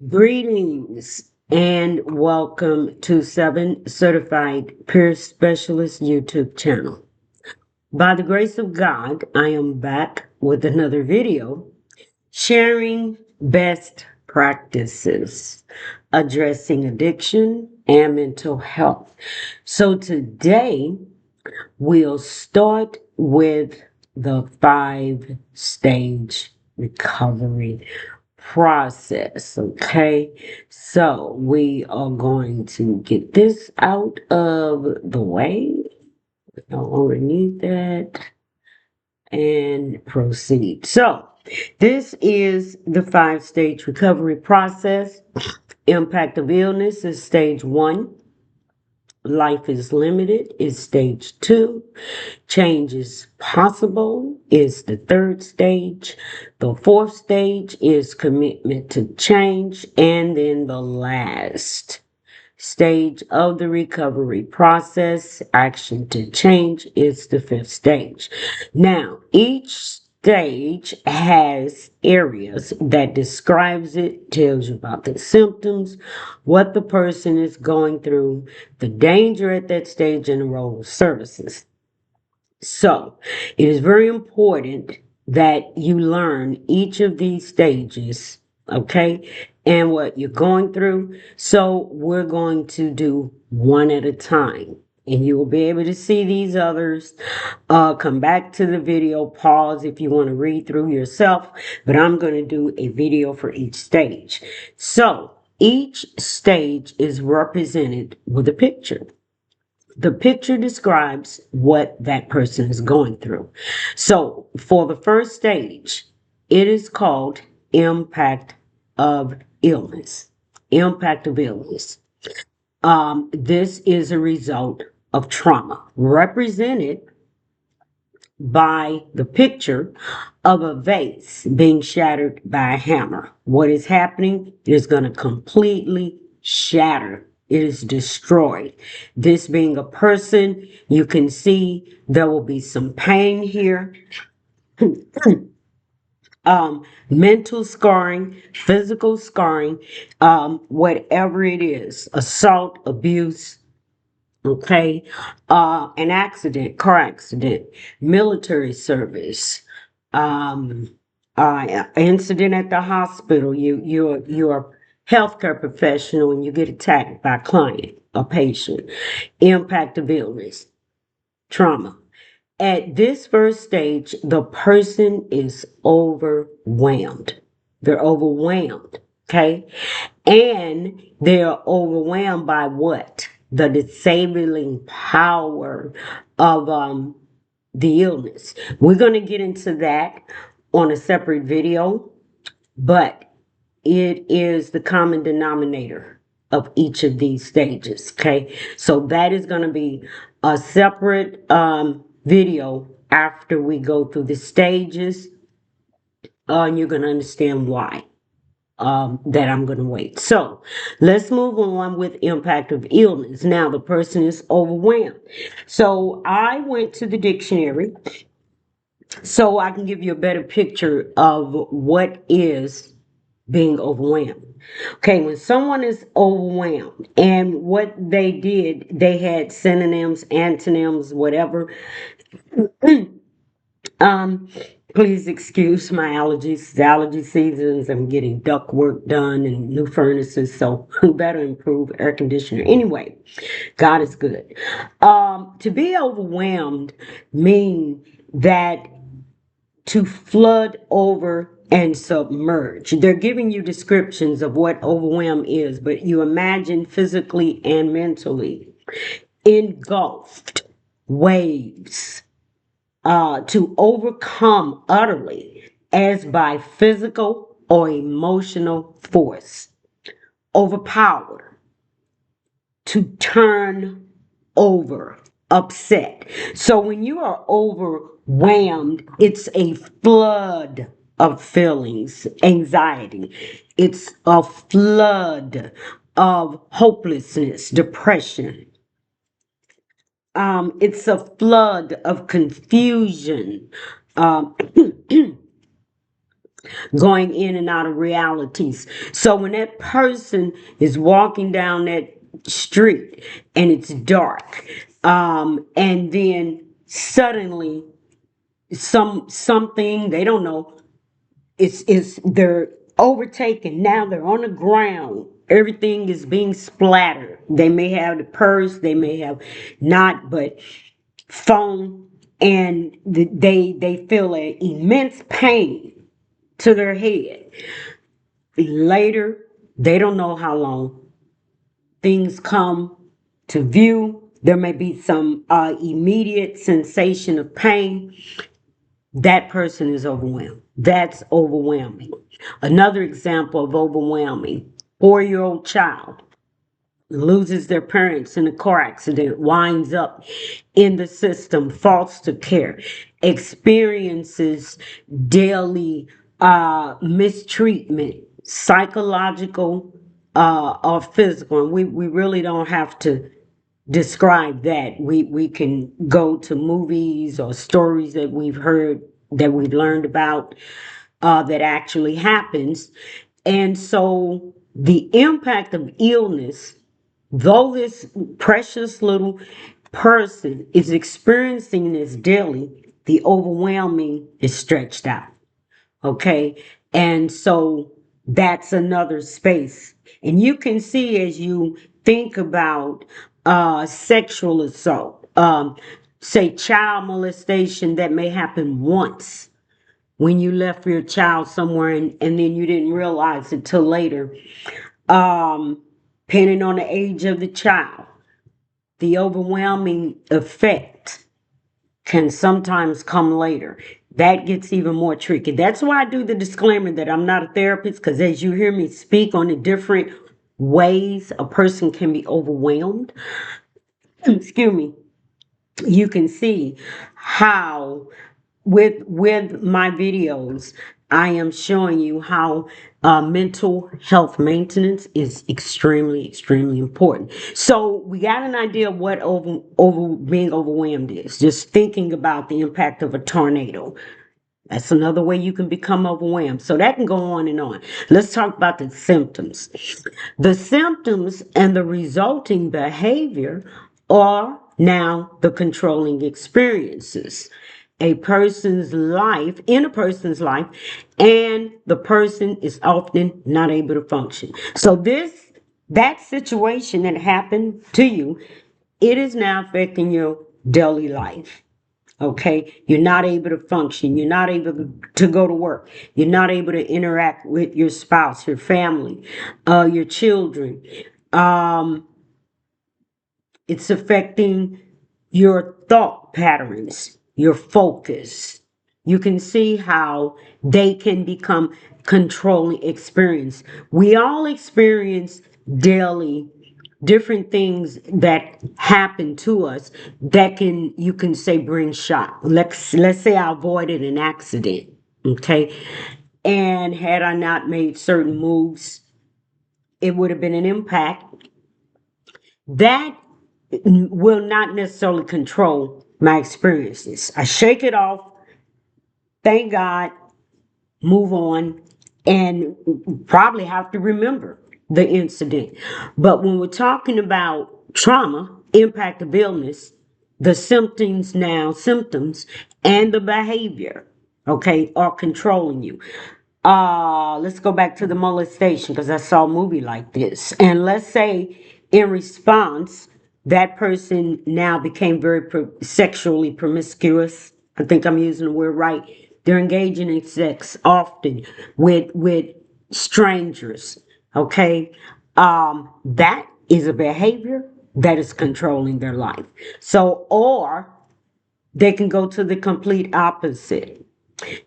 Greetings and welcome to 7 Certified Peer Specialist YouTube channel. By the grace of God, I am back with another video sharing best practices addressing addiction and mental health. So today we'll start with the 5-stage recovery process. Okay, so we are going to get this out of the way. We don't really need that and proceed. So this is the 5-stage recovery process. Impact of illness is stage 1. Life is limited is stage 2. Change is possible is the 3rd stage. The 4th stage is commitment to change. And then the last stage of the recovery process, action to change, is the 5th stage. Now, each stage has areas that describes it, tells you about the symptoms, what the person is going through, the danger at that stage, and the role of services. So, it is very important that you learn each of these stages, okay, and what you're going through. So, we're going to do one at a time, and you will be able to see these others. Come back to the video, pause if you want to read through yourself, but I'm going to do a video for each stage. So, each stage is represented with a picture. The picture describes what that person is going through. So for the first stage, it is called impact of illness. Impact of illness. This is a result of trauma, represented by the picture of a vase being shattered by a hammer. What is happening is going to completely shatter. It is destroyed. This being a person, you can see there will be some pain here. Mental scarring, physical scarring, whatever it is, assault, abuse, okay, an accident, car accident, military service, um, incident at the hospital. You're a healthcare professional and you get attacked by a client, a patient. Impact of illness, trauma. At this first stage, the person is overwhelmed. They're overwhelmed, okay? And they're overwhelmed by what? The disabling power of the illness. We're going to get into that on a separate video, but it is the common denominator of each of these stages, okay? So that is going to be a separate video after we go through the stages, and you're going to understand why that I'm going to wait. So let's move on with impact of illness. Now the person is overwhelmed. So I went to the dictionary so I can give you a better picture of what is being overwhelmed. Okay, when someone is overwhelmed, and what they did, they had synonyms, antonyms, whatever. Um, Please excuse my allergies. It's allergy seasons. I'm getting duct work done and new furnaces, so we better improve air conditioner. Anyway, God is good. To be overwhelmed mean that to flood over and submerge. They're giving you descriptions of what overwhelm is, but you imagine physically and mentally engulfed waves, to overcome utterly as by physical or emotional force, overpower, to turn over, upset. So when you are overwhelmed, it's a flood of feelings, anxiety. It's a flood of hopelessness, depression. It's a flood of confusion, um, going in and out of realities. So when that person is walking down that street and it's dark, and then suddenly something they don't know, it's they're overtaken. Now they're on the ground. Everything is being splattered. They may have the purse, they may have not, but phone, and they feel an immense pain to their head. Later, they don't know how long things come to view. There may be some immediate sensation of pain. That person is overwhelmed. That's overwhelming. Another example of overwhelming: 4-year-old child loses their parents in a car accident, winds up in the system, foster care, experiences daily mistreatment, psychological or physical. And we really don't have to describe that. We can go to movies or stories that we've heard, that we've learned about, that actually happens. And so the impact of illness, though this precious little person is experiencing this daily, the overwhelming is stretched out. Okay. And so that's another space. And you can see, as you think about sexual assault, say child molestation, that may happen once when you left your child somewhere, and then you didn't realize it till later. Depending on the age of the child, the overwhelming effect can sometimes come later. That gets even more tricky. That's why I do the disclaimer that I'm not a therapist, because as you hear me speak on the different ways a person can be overwhelmed, excuse me, you can see how with my videos I am showing you how mental health maintenance is extremely important. So we got an idea of what over being overwhelmed is. Just thinking about the impact of a tornado. That's another way you can become overwhelmed. So that can go on and on. Let's talk about the symptoms. The symptoms and the resulting behavior are now the controlling experiences. A person's life, in a person's life, and the person is often not able to function. So that situation that happened to you, it is now affecting your daily life. Okay, you're not able to function. You're not able to go to work. You're not able to interact with your spouse, your family, your children. Um, it's affecting your thought patterns, your focus. You can see how they can become controlling experience. We all experience daily different things that happen to us that can, you can say, bring shock. Let's say I avoided an accident, okay? And had I not made certain moves, it would have been an impact. That will not necessarily control my experiences. I shake it off, thank God, move on, and probably have to remember the incident. But when we're talking about trauma, impact of illness, the symptoms and the behavior, okay, are controlling you. Let's go back to the molestation, because I saw a movie like this. And let's say in response, that person now became very sexually promiscuous. I think I'm using the word right. They're engaging in sex often with strangers. Okay. That is a behavior that is controlling their life. So, or they can go to the complete opposite.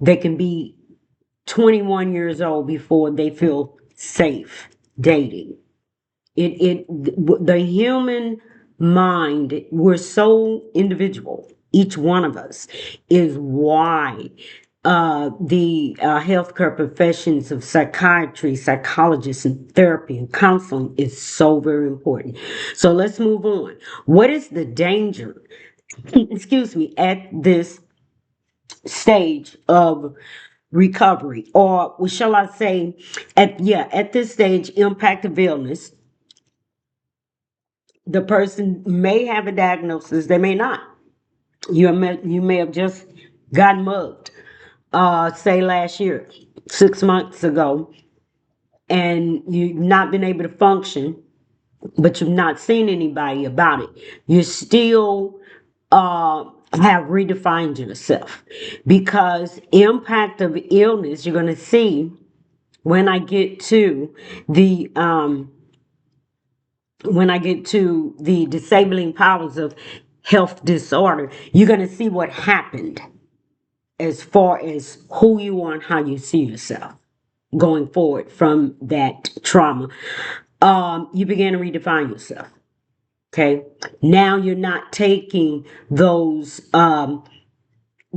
They can be 21 years old before they feel safe dating. The human mind, we're so individual, each one of us, is why the healthcare professions of psychiatry, psychologists, and therapy and counseling is so very important. So let's move on. What is the danger, excuse me, at this stage of recovery, or what shall I say, at this stage, impact of illness. The person may have a diagnosis, they may not. You may have just gotten mugged, say last year, 6 months ago, and you've not been able to function, but you've not seen anybody about it. You still have redefined yourself, because impact of illness, you're going to see when I get to the disabling powers of health disorder, you're going to see what happened as far as who you are and how you see yourself going forward from that trauma. You begin to redefine yourself. Okay. Now you're not taking those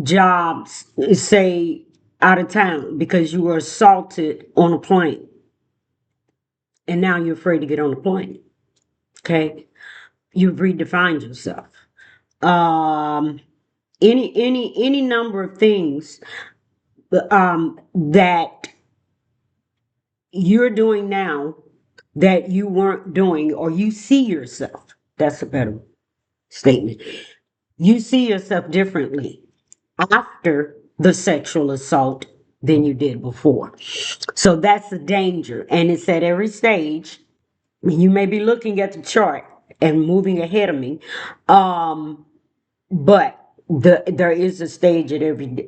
jobs, say, out of town because you were assaulted on a plane. And now you're afraid to get on the plane. Okay. You've redefined yourself. Um, any number of things that you're doing now that you weren't doing, or you see yourself. That's a better statement. You see yourself differently after the sexual assault than you did before. So that's the danger. And it's at every stage. You may be looking at the chart and moving ahead of me. But there is a stage at every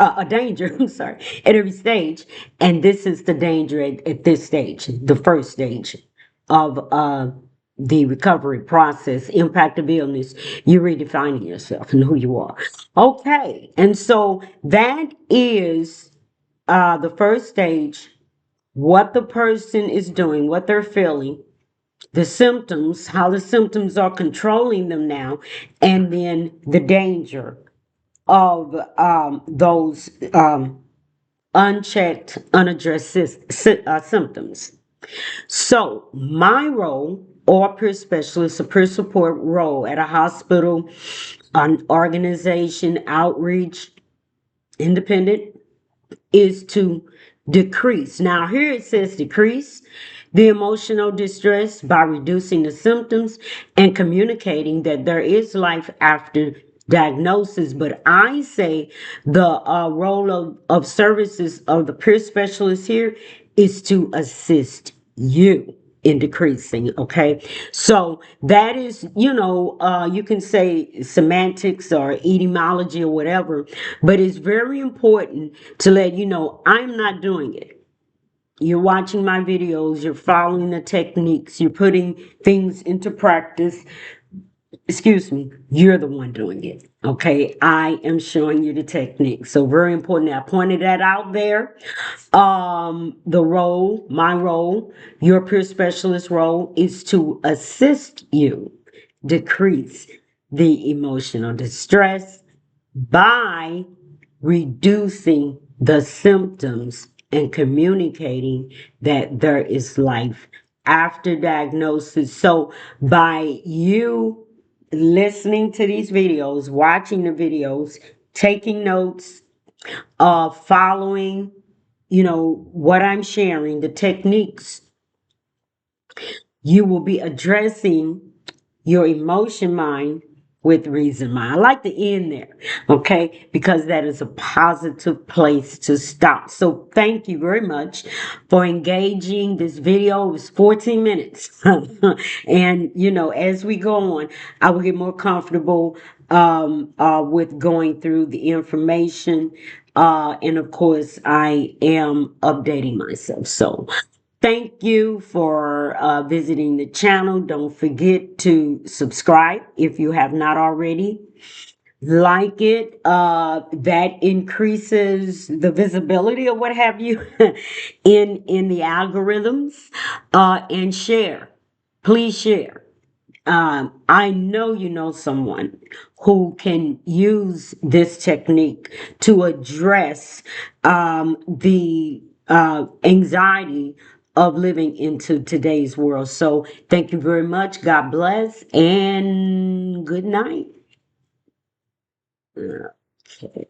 a danger, I'm sorry, at every stage. And this is the danger at this stage, the first stage of the recovery process, impact of illness. You're redefining yourself and who you are. Okay. And so that is the first stage, what the person is doing, what they're feeling, the symptoms, how the symptoms are controlling them now, and then the danger of those unchecked, unaddressed symptoms. So, my role, or peer specialist, a peer support role at a hospital, an organization, outreach, independent, is to decrease. Now, here it says decrease the emotional distress by reducing the symptoms and communicating that there is life after diagnosis. But I say the role of services of the peer specialist here is to assist you in decreasing. Okay, so that is, you can say semantics or etymology or whatever, but it's very important to let you know I'm not doing it. You're watching my videos, you're following the techniques, you're putting things into practice. Excuse me, you're the one doing it. Okay, I am showing you the technique. So very important. I pointed that out there. The role, my role, your peer specialist role, is to assist you decrease the emotional distress by reducing the symptoms and communicating that there is life after diagnosis. So by you listening to these videos, watching the videos, taking notes, following, what I'm sharing, the techniques, you will be addressing your emotion mind with reason mind. I like the end there, okay? Because that is a positive place to stop. So thank you very much for engaging this video. It was 14 minutes. And, as we go on, I will get more comfortable with going through the information. And of course, I am updating myself. So thank you for visiting the channel. Don't forget to subscribe if you have not already. Like it. That increases the visibility or what have you in the algorithms. And share. Please share. I know you know someone who can use this technique to address the anxiety of living into today's world. So thank you very much. God bless and good night. Okay.